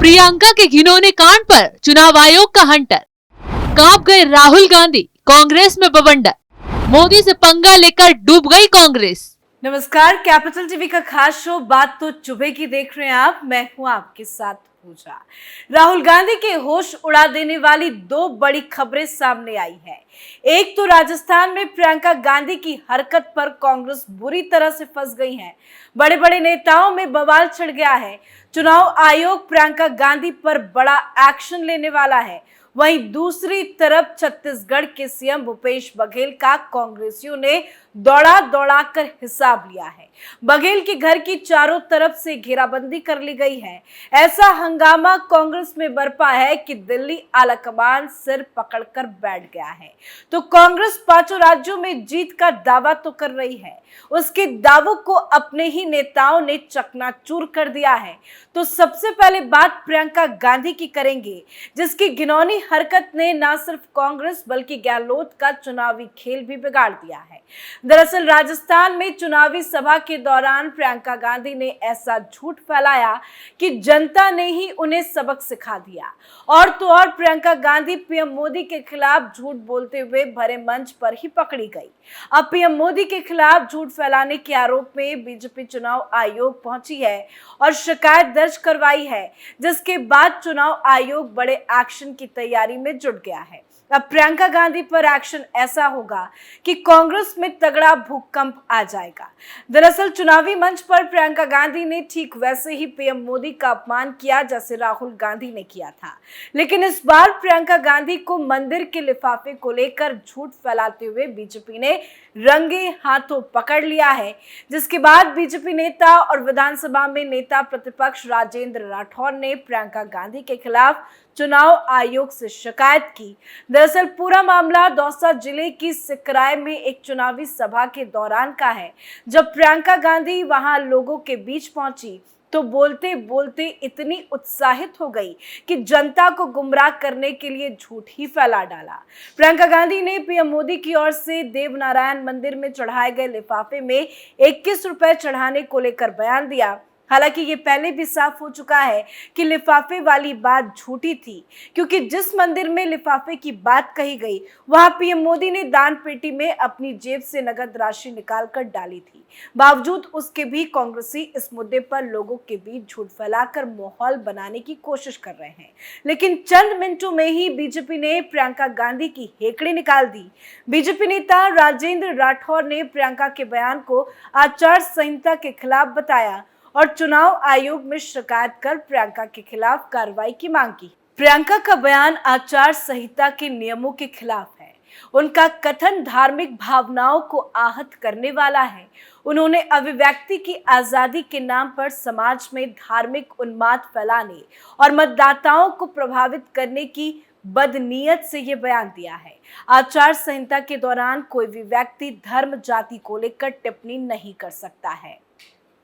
प्रियंका के घिनौने कांड पर चुनाव आयोग का हंटर। कांप गए राहुल गांधी, कांग्रेस में बवंडर। मोदी से पंगा लेकर डूब गई कांग्रेस। नमस्कार, कैपिटल टीवी का खास शो बात तो चुभे की देख रहे हैं आप। मैं हूं आपके साथ पूजा। राहुल गांधी के होश उड़ा देने वाली दो बड़ी खबरें सामने आई है। एक तो राजस्थान में प्रियंका गांधी की हरकत पर कांग्रेस बुरी तरह से फंस गई है। बड़े बड़े नेताओं में बवाल छिड़ गया है। चुनाव आयोग प्रियंका गांधी पर बड़ा एक्शन लेने वाला है। वहीं दूसरी तरफ छत्तीसगढ़ के सीएम भूपेश बघेल का कांग्रेसियों ने दौड़ा दौड़ा कर हिसाब लिया है। बघेल के घर की चारों तरफ से घेराबंदी कर ली गई है। ऐसा हंगामा कांग्रेस में बरपा है कि दिल्ली आलाकमान सिर पकड़कर बैठ गया है। तो कांग्रेस पांचों राज्यों में जीत का दावा तो कर रही है, उसके दावों को अपने ही नेताओं ने चकनाचूर कर दिया है। तो सबसे पहले बात प्रियंका गांधी की करेंगे, जिसकी घिनौनी हरकत ने न सिर्फ कांग्रेस बल्कि गहलोत का चुनावी खेल भी बिगाड़ दिया है। दरअसल राजस्थान में चुनावी सभा के दौरान प्रियंका गांधी ने ऐसा झूठ फैलाया कि जनता ने ही उन्हें सबक सिखा दिया। और तो और प्रियंका गांधी पीएम मोदी के खिलाफ झूठ बोलते हुए भरे मंच पर ही पकड़ी गई। अब पीएम मोदी के खिलाफ झूठ फैलाने के आरोप में बीजेपी चुनाव आयोग पहुंची है और शिकायत दर्ज करवाई है, जिसके बाद चुनाव आयोग बड़े एक्शन की तैयारी में जुट गया है। अब प्रियंका गांधी पर एक्शन ऐसा होगा कि कांग्रेस में तगड़ा भूकंप आ जाएगा। दरअसल चुनावी मंच पर प्रियंका गांधी ने ठीक वैसे ही पीएम मोदी का अपमान किया जैसे राहुल गांधी ने किया था। लेकिन इस बार प्रियंका गांधी को मंदिर के लिफाफे को लेकर झूठ फैलाते हुए बीजेपी ने रंगे हाथों पकड़ लिया है, जिसके बाद बीजेपी नेता और विधानसभा में नेता प्रतिपक्ष राजेंद्र राठौर ने प्रियंका गांधी के खिलाफ चुनाव आयोग से शिकायत की। दरअसल पूरा मामला दौसा जिले की सिकराय में एक चुनावी सभा के दौरान का है, जब प्रियंका गांधी वहां लोगों के बीच पहुंची तो बोलते बोलते इतनी उत्साहित हो गई कि जनता को गुमराह करने के लिए झूठ ही फैला डाला। प्रियंका गांधी ने पीएम मोदी की ओर से देवनारायण मंदिर में चढ़ाए गए लिफाफे में 21 रुपए चढ़ाने को लेकर बयान दिया। हालांकि ये पहले भी साफ हो चुका है कि लिफाफे वाली बात झूठी थी, क्योंकि जिस मंदिर में लिफाफे की बात कही गई वहां पीएम मोदी ने दान पेटी में अपनी जेब से नगद राशि निकालकर डाली थी। बावजूद उसके भी कांग्रेसी इस मुद्दे पर लोगों के बीच झूठ फैलाकर माहौल बनाने की कोशिश कर रहे हैं। लेकिन चंद मिनटों में ही बीजेपी ने प्रियंका गांधी की हेकड़ी निकाल दी। बीजेपी नेता राजेंद्र राठौर ने प्रियंका के बयान को आचार संहिता के खिलाफ बताया और चुनाव आयोग में शिकायत कर प्रियंका के खिलाफ कार्रवाई की मांग की। प्रियंका का बयान आचार संहिता के नियमों के खिलाफ है। उनका कथन धार्मिक भावनाओं को आहत करने वाला है। उन्होंने अभिव्यक्ति की आजादी के नाम पर समाज में धार्मिक उन्माद फैलाने और मतदाताओं को प्रभावित करने की बदनीयत से ये बयान दिया है। आचार संहिता के दौरान कोई भी व्यक्ति धर्म जाति को लेकर टिप्पणी नहीं कर सकता है।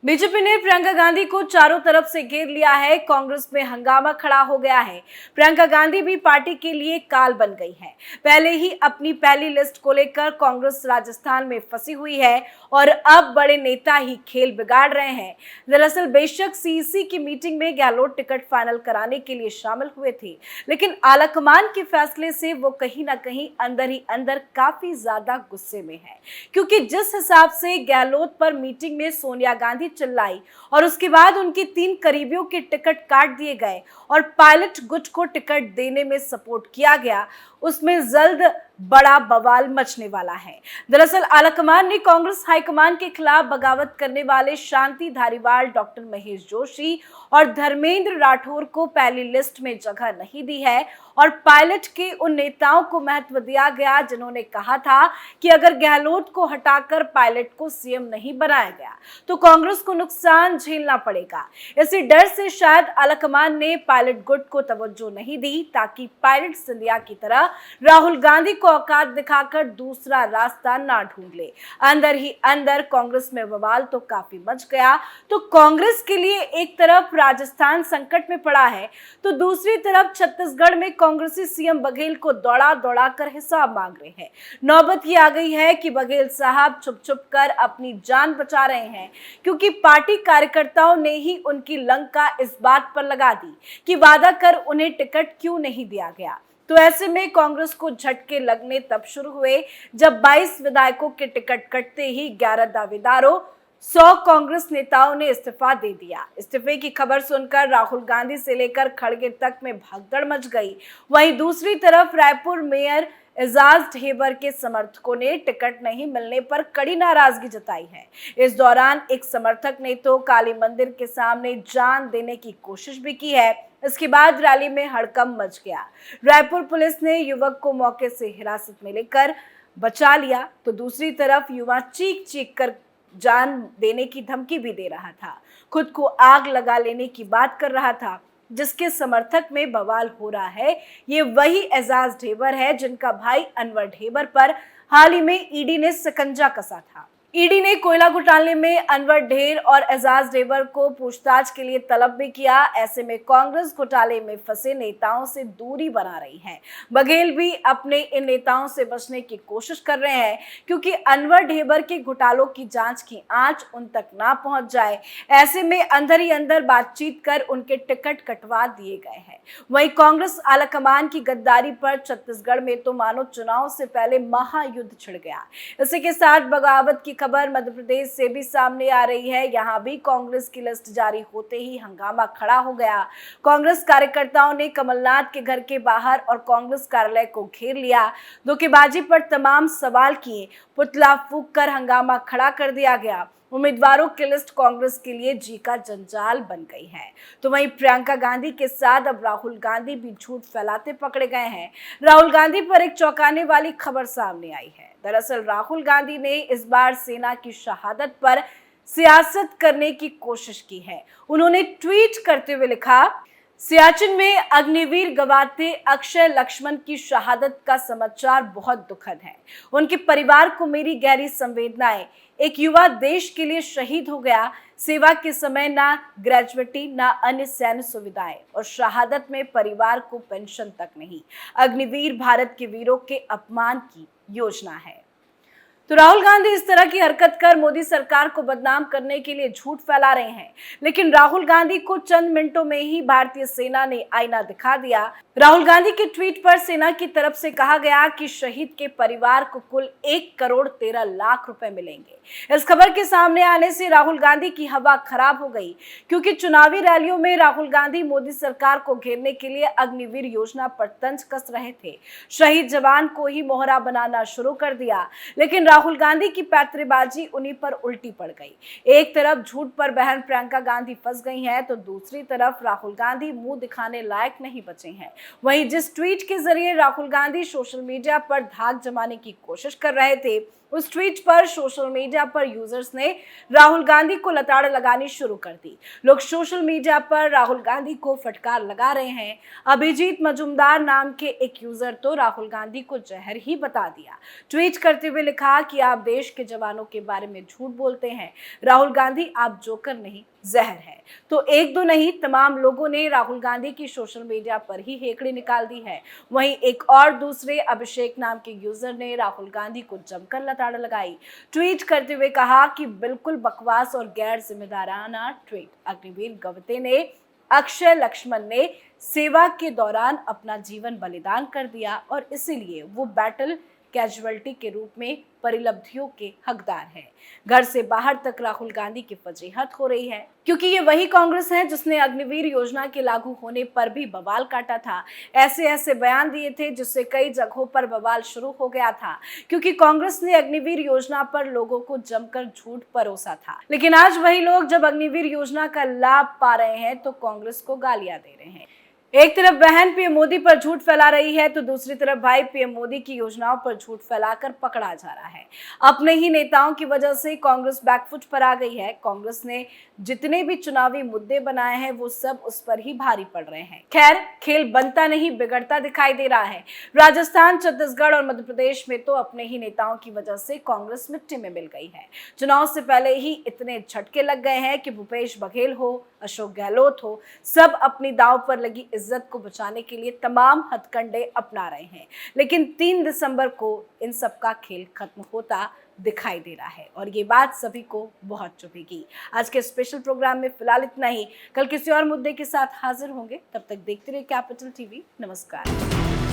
बीजेपी ने प्रियंका गांधी को चारों तरफ से घेर लिया है। कांग्रेस में हंगामा खड़ा हो गया है। प्रियंका गांधी भी पार्टी के लिए काल बन गई है। पहले ही अपनी पहली लिस्ट को लेकर कांग्रेस राजस्थान में फंसी हुई है और अब बड़े नेता ही खेल बिगाड़ रहे हैं। दरअसल बेशक सीईसी की मीटिंग में गहलोत टिकट फाइनल कराने के लिए शामिल हुए थे, लेकिन आलाकमान के फैसले से वो कहीं ना कहीं अंदर ही अंदर काफी ज्यादा गुस्से में है, क्योंकि जिस हिसाब से गहलोत पर मीटिंग में सोनिया गांधी चिल्लाई और उसके बाद उनकी 3 करीबियों के टिकट काट दिए गए और पायलट गुट को टिकट देने में सपोर्ट किया गया, उसमें जल्द बड़ा बवाल मचने वाला है। दरअसल आलाकमान ने कांग्रेस हाईकमान के खिलाफ बगावत करने वाले शांति धारीवाल, डॉक्टर महेश जोशी और धर्मेंद्र राठौर को पहली लिस्ट में जगह नहीं दी है और पायलट के उन नेताओं को महत्व दिया गया जिन्होंने कहा था कि अगर गहलोत को हटाकर पायलट को सीएम नहीं बनाया गया तो कांग्रेस को नुकसान झेलना पड़ेगा। इसी डर से शायद आलाकमान ने पायलट गुट को तवज्जो नहीं दी, ताकि पायलट सिंधिया की तरह राहुल गांधी को औकात दिखाकर दूसरा रास्ता ना ढूंढ ले। अंदर ही अंदर कांग्रेस में बवाल तो काफी मच गया। तो कांग्रेस के लिए एक तरफ राजस्थान संकट में पड़ा है, तो दूसरी तरफ छत्तीसगढ़ में कांग्रेसी सीएम बघेल को दौड़ा दौड़ा कर हिसाब मांग रहे हैं। नौबत ये आ गई है कि बघेल साहब छुप छुप कर अपनी जान बचा रहे हैं, क्योंकि पार्टी कार्यकर्ताओं ने ही उनकी लंका इस बात पर लगा दी कि वादा कर उन्हें टिकट क्यों नहीं दिया गया। तो ऐसे में कांग्रेस को झटके लगने तब शुरू हुए जब 22 विधायकों के टिकट कटते ही 11 दावेदारों 100 कांग्रेस नेताओं ने इस्तीफा दे दिया। इस्तीफे की खबर सुनकर राहुल गांधी से लेकर खड़गे तक में भगदड़ मच गई। वहीं दूसरी तरफ रायपुर मेयर एजाज ढेबर के समर्थकों ने टिकट नहीं मिलने पर कड़ी नाराजगी जताई है। इस दौरान एक समर्थक ने तो काली मंदिर के सामने जान देने की कोशिश भी की है। इसके बाद रैली में हड़कंप मच गया। रायपुर पुलिस ने युवक को मौके से हिरासत में लेकर बचा लिया, तो दूसरी तरफ युवा चीख चीख कर जान देने की धमकी भी दे रहा था। खुद को आग लगा लेने की बात कर रहा था। जिसके समर्थक में बवाल हो रहा है, ये वही एजाज ढेबर है जिनका भाई अनवर ढेबर पर हाल ही में ईडी ने शिकंजा कसा था। ईडी ने कोयला घोटाले में अनवर ढेर और एजाज ढेबर को पूछताछ के लिए तलब भी किया। ऐसे में कांग्रेस घोटाले में फंसे नेताओं से दूरी बना रही है। बघेल भी अपने इन नेताओं से बचने की कोशिश कर रहे हैं, क्योंकि अनवर ढेबर के घोटालों की जांच की आंच उन तक ना पहुंच जाए। ऐसे में अंदर ही अंदर बातचीत कर उनके टिकट कटवा दिए गए हैं। वहीं कांग्रेस आलाकमान की गद्दारी पर छत्तीसगढ़ में तो मानो चुनाव से पहले महायुद्ध छिड़ गया। इसी के साथ बगावत की खबर मध्य प्रदेश से भी सामने आ रही है। यहां भी कांग्रेस की लिस्ट जारी होते ही हंगामा खड़ा हो गया। कांग्रेस कार्यकर्ताओं ने कमलनाथ के घर के बाहर और कांग्रेस कार्यालय को घेर लिया। धोखेबाजी पर तमाम सवाल किए, पुतला फूंक कर हंगामा खड़ा कर दिया गया। उम्मीदवारों की लिस्ट कांग्रेस के लिए जी का जंजाल बन गई है। तो वहीं प्रियंका गांधी के साथ अब राहुल गांधी भी झूठ फैलाते पकड़े गए हैं। राहुल गांधी पर एक चौंकाने वाली खबर सामने आई है। दरअसल राहुल गांधी ने इस बार सेना की शहादत पर सियासत करने की कोशिश की है। उन्होंने ट्वीट करते हुए लिखा, सियाचिन में अग्निवीर गवाते अक्षय लक्ष्मण की शहादत का समाचार बहुत दुखद है। उनके परिवार को मेरी गहरी संवेदनाएं। एक युवा देश के लिए शहीद हो गया। सेवा के समय ना ग्रेजुएटी ना अन्य सैन्य सुविधाएं और शहादत में परिवार को पेंशन तक नहीं। अग्निवीर भारत के वीरों के अपमान की योजना है। तो राहुल गांधी इस तरह की हरकत कर मोदी सरकार को बदनाम करने के लिए झूठ फैला रहे हैं, लेकिन राहुल गांधी को चंद मिनटों में ही भारतीय सेना ने आईना दिखा दिया। राहुल गांधी के ट्वीट पर सेना की तरफ से कहा गया कि शहीद के परिवार को कुल 1,13,00,000 रुपए मिलेंगे। इस खबर के सामने आने से राहुल गांधी की हवा खराब हो गई, क्योंकि चुनावी रैलियों में राहुल गांधी मोदी सरकार को घेरने के लिए अग्निवीर योजना पर तंज कस रहे थे। शहीद जवान को ही मोहरा बनाना शुरू कर दिया, लेकिन राहुल गांधी की पैंतरेबाजी उन्हीं पर उल्टी पड़ गई। एक तरफ झूठ पर बहन प्रियंका गांधी फंस गई हैं, तो दूसरी तरफ राहुल गांधी मुंह दिखाने लायक नहीं बचे हैं। वहीं जिस ट्वीट के जरिए राहुल गांधी सोशल मीडिया पर धाक जमाने की कोशिश कर रहे थे, उस ट्वीट पर सोशल मीडिया पर यूजर्स ने राहुल गांधी को लताड़ लगानी शुरू कर दी। लोग सोशल मीडिया पर राहुल गांधी को फटकार लगा रहे हैं। अभिजीत मजुमदार नाम के एक यूजर तो राहुल गांधी को जहर ही बता दिया। ट्वीट करते हुए लिखा कि आप देश के जवानों के बारे में झूठ बोलते हैं। राहुल गांधी आप जोकर नहीं जहर है। तो एक दो नहीं, तमाम लोगों ने राहुल गांधी की सोशल मीडिया पर ही हेकड़ी निकाल दी है। वहीं एक और दूसरे अभिषेक नाम के यूजर ने राहुल गांधी को जमकर लताड़ लगाई। ट्वीट करते हुए कहा कि बिल्कुल बकवास और गैर जिम्मेदाराना ट्वीट। अग्निवीर गवते ने अक्षय लक्ष्मण ने सेवा के दौरान अपना जीवन बलिदान कर दिया और इसीलिए वो बैटल कैजुअलिटी के रूप में परिलब्धियों के हकदार है। घर से बाहर तक राहुल गांधी की फजीहत हो रही है, क्योंकि ये वही कांग्रेस है जिसने अग्निवीर योजना के लागू होने पर भी बवाल काटा था। ऐसे बयान दिए थे जिससे कई जगहों पर बवाल शुरू हो गया था, क्योंकि कांग्रेस ने अग्निवीर योजना पर लोगों को जमकर झूठ परोसा था। लेकिन आज वही लोग जब अग्निवीर योजना का लाभ पा रहे हैं तो कांग्रेस को गालियां दे रहे हैं। एक तरफ बहन पीएम मोदी पर झूठ फैला रही है तो दूसरी तरफ भाई पीएम मोदी की योजनाओं पर झूठ फैलाकर पकड़ा जा रहा है। अपने ही नेताओं की वजह से कांग्रेस बैकफुट पर आ गई है। कांग्रेस ने जितने भी चुनावी मुद्दे बनाए हैं वो सब उस पर ही भारी पड़ रहे हैं। खैर, खेल बनता नहीं बिगड़ता दिखाई दे रहा है। राजस्थान, छत्तीसगढ़ और मध्य प्रदेश में तो अपने ही नेताओं की वजह से कांग्रेस मिट्टी में मिल गई है। चुनाव से पहले ही इतने झटके लग गए हैं कि भूपेश बघेल हो, अशोक गहलोत हो, सब अपनी दांव पर लगी इज्जत को बचाने के लिए तमाम हथकंडे अपना रहे हैं। लेकिन 3 दिसंबर को इन सब का खेल खत्म होता दिखाई दे रहा है और ये बात सभी को बहुत चुभेगी। आज के स्पेशल प्रोग्राम में फिलहाल इतना ही। कल किसी और मुद्दे के साथ हाजिर होंगे। तब तक देखते रहिए कैपिटल टीवी। नमस्कार।